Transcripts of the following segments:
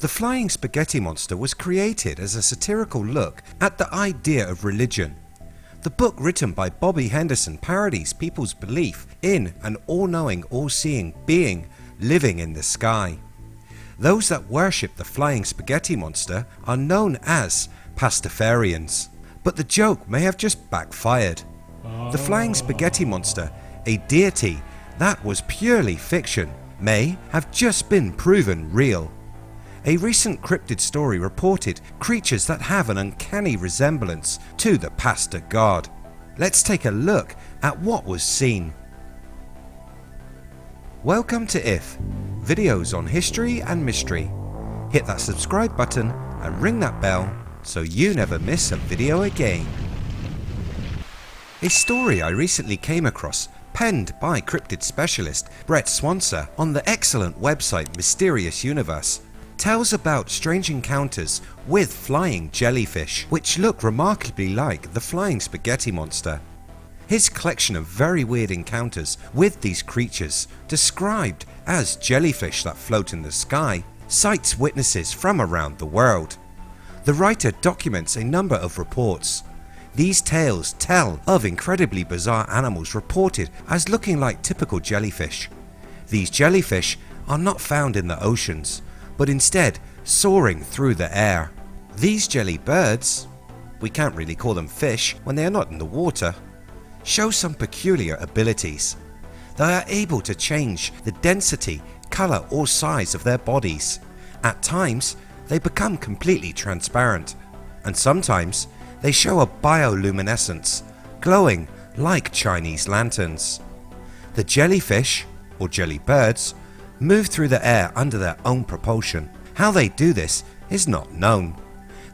The flying spaghetti monster was created as a satirical look at the idea of religion. The book written by Bobby Henderson parodies people's belief in an all-knowing, all-seeing being living in the sky. Those that worship the flying spaghetti monster are known as Pastafarians, but the joke may have just backfired. The flying spaghetti monster, a deity that was purely fiction, may have just been proven real. A recent cryptid story reported creatures that have an uncanny resemblance to the pasta god. Let's take a look at what was seen. Welcome to IF, videos on history and mystery. Hit that subscribe button and ring that bell so you never miss a video again. A story I recently came across, penned by cryptid specialist Brett Swanser on the excellent website Mysterious Universe, tells about strange encounters with flying jellyfish which look remarkably like the flying spaghetti monster. His collection of very weird encounters with these creatures, described as jellyfish that float in the sky, cites witnesses from around the world. The writer documents a number of reports. These tales tell of incredibly bizarre animals reported as looking like typical jellyfish. These jellyfish are not found in the oceans, but instead soaring through the air. These jelly birds, we can't really call them fish when they are not in the water, show some peculiar abilities. They are able to change the density, colour or size of their bodies. At times they become completely transparent, and sometimes they show a bioluminescence, glowing like Chinese lanterns. The jellyfish, or jelly birds, move through the air under their own propulsion. How they do this is not known.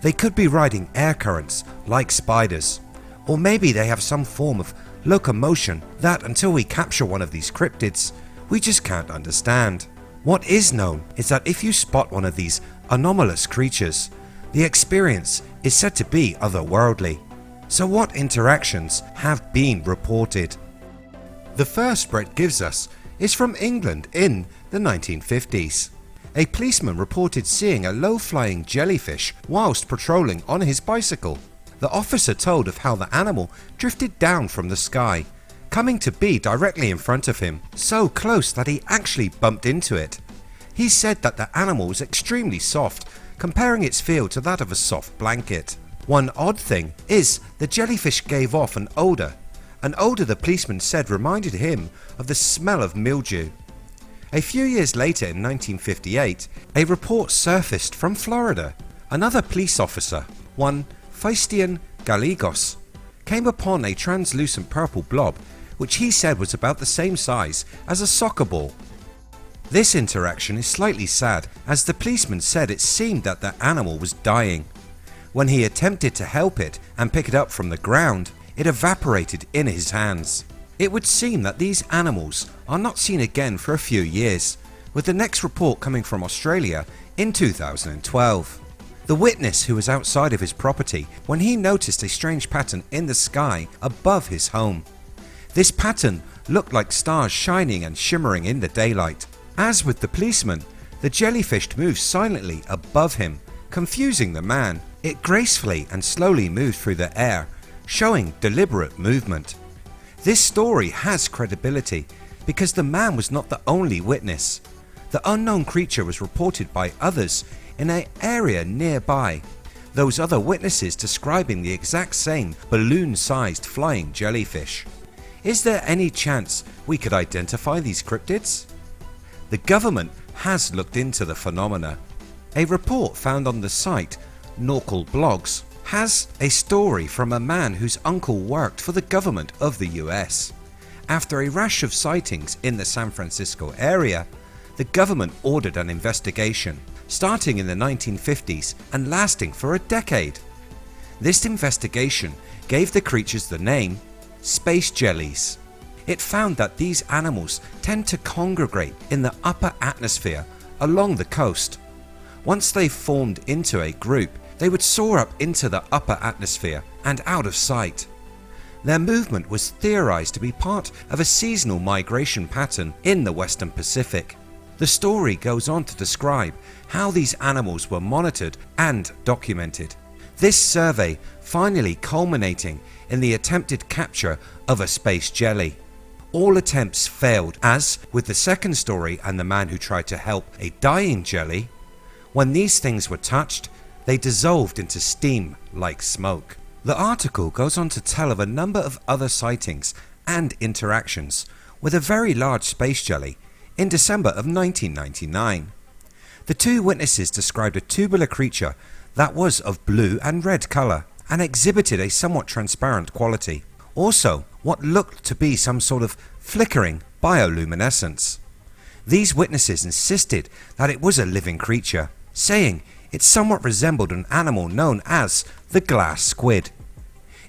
They could be riding air currents like spiders, or maybe they have some form of locomotion that until we capture one of these cryptids, we just can't understand. What is known is that if you spot one of these anomalous creatures, the experience is said to be otherworldly. So what interactions have been reported? The first Brett gives us is from England in the 1950s. A policeman reported seeing a low-flying jellyfish whilst patrolling on his bicycle. The officer told of how the animal drifted down from the sky, coming to be directly in front of him, so close that he actually bumped into it. He said that the animal was extremely soft, comparing its feel to that of a soft blanket. One odd thing is the jellyfish gave off an odour the policeman said reminded him of the smell of mildew. A few years later in 1958, a report surfaced from Florida. Another police officer, one Fastian Gallegos, came upon a translucent purple blob which he said was about the same size as a soccer ball. This interaction is slightly sad, as the policeman said it seemed that the animal was dying. When he attempted to help it and pick it up from the ground, it evaporated in his hands. It would seem that these animals are not seen again for a few years, with the next report coming from Australia in 2012. The witness who was outside of his property when he noticed a strange pattern in the sky above his home. This pattern looked like stars shining and shimmering in the daylight. As with the policeman, the jellyfish moved silently above him, confusing the man. It gracefully and slowly moved through the air, showing deliberate movement. This story has credibility because the man was not the only witness. The unknown creature was reported by others in an area nearby, those other witnesses describing the exact same balloon-sized flying jellyfish. Is there any chance we could identify these cryptids? The government has looked into the phenomena. A report found on the site Norcal Blogs has a story from a man whose uncle worked for the government of the US. After a rash of sightings in the San Francisco area, the government ordered an investigation, starting in the 1950s and lasting for a decade. This investigation gave the creatures the name space jellies. It found that these animals tend to congregate in the upper atmosphere along the coast. Once they formed into a group, they would soar up into the upper atmosphere and out of sight. Their movement was theorized to be part of a seasonal migration pattern in the Western Pacific. The story goes on to describe how these animals were monitored and documented. This survey finally culminating in the attempted capture of a space jelly. All attempts failed, as with the second story and the man who tried to help a dying jelly, when these things were touched, they dissolved into steam like smoke. The article goes on to tell of a number of other sightings and interactions with a very large space jelly in December of 1999. The two witnesses described a tubular creature that was of blue and red colour and exhibited a somewhat transparent quality. Also, what looked to be some sort of flickering bioluminescence. These witnesses insisted that it was a living creature, saying it somewhat resembled an animal known as the glass squid.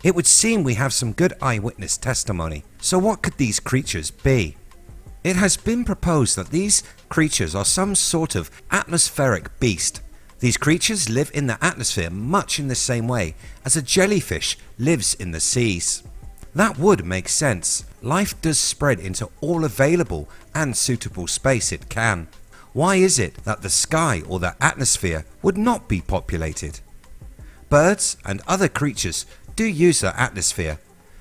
It would seem we have some good eyewitness testimony, so what could these creatures be? It has been proposed that these creatures are some sort of atmospheric beast. These creatures live in the atmosphere much in the same way as a jellyfish lives in the seas. That would make sense. Life does spread into all available and suitable space it can. Why is it that the sky or the atmosphere would not be populated? Birds and other creatures do use the atmosphere,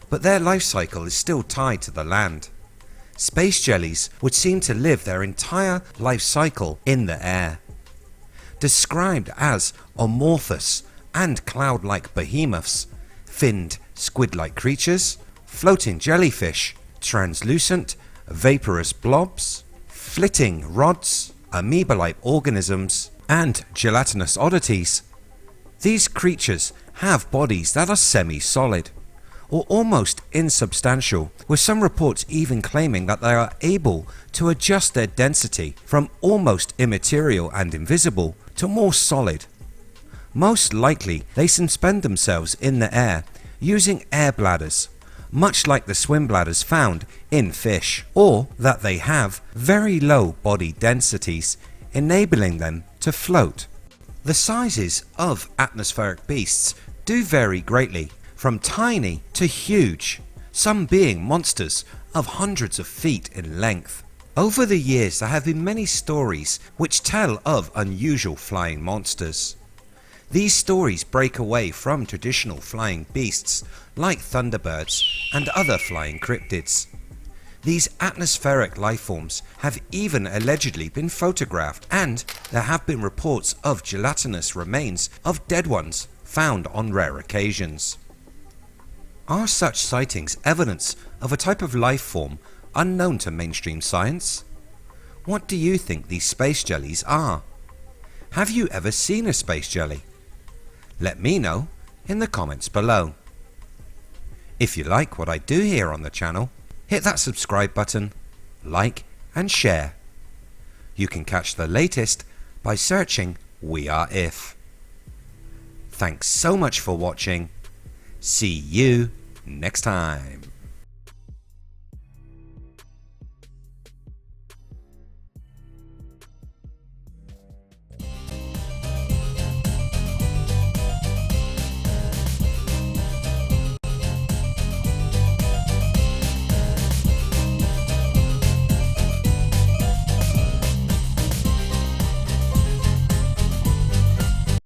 but their life cycle is still tied to the land. Space jellies would seem to live their entire life cycle in the air. Described as amorphous and cloud-like behemoths, finned squid-like creatures, floating jellyfish, translucent, vaporous blobs, flitting rods, amoeba-like organisms, and gelatinous oddities. These creatures have bodies that are semi-solid or almost insubstantial, with some reports even claiming that they are able to adjust their density from almost immaterial and invisible to more solid. Most likely they suspend themselves in the air using air bladders, much like the swim bladders found in fish, or that they have very low body densities, enabling them to float. The sizes of atmospheric beasts do vary greatly, from tiny to huge, some being monsters of hundreds of feet in length. Over the years there have been many stories which tell of unusual flying monsters. These stories break away from traditional flying beasts like thunderbirds and other flying cryptids. These atmospheric lifeforms have even allegedly been photographed, and there have been reports of gelatinous remains of dead ones found on rare occasions. Are such sightings evidence of a type of life form unknown to mainstream science? What do you think these space jellies are? Have you ever seen a space jelly? Let me know in the comments below. If you like what I do here on the channel, hit that subscribe button, like and share. You can catch the latest by searching We Are If. Thanks so much for watching. See you next time.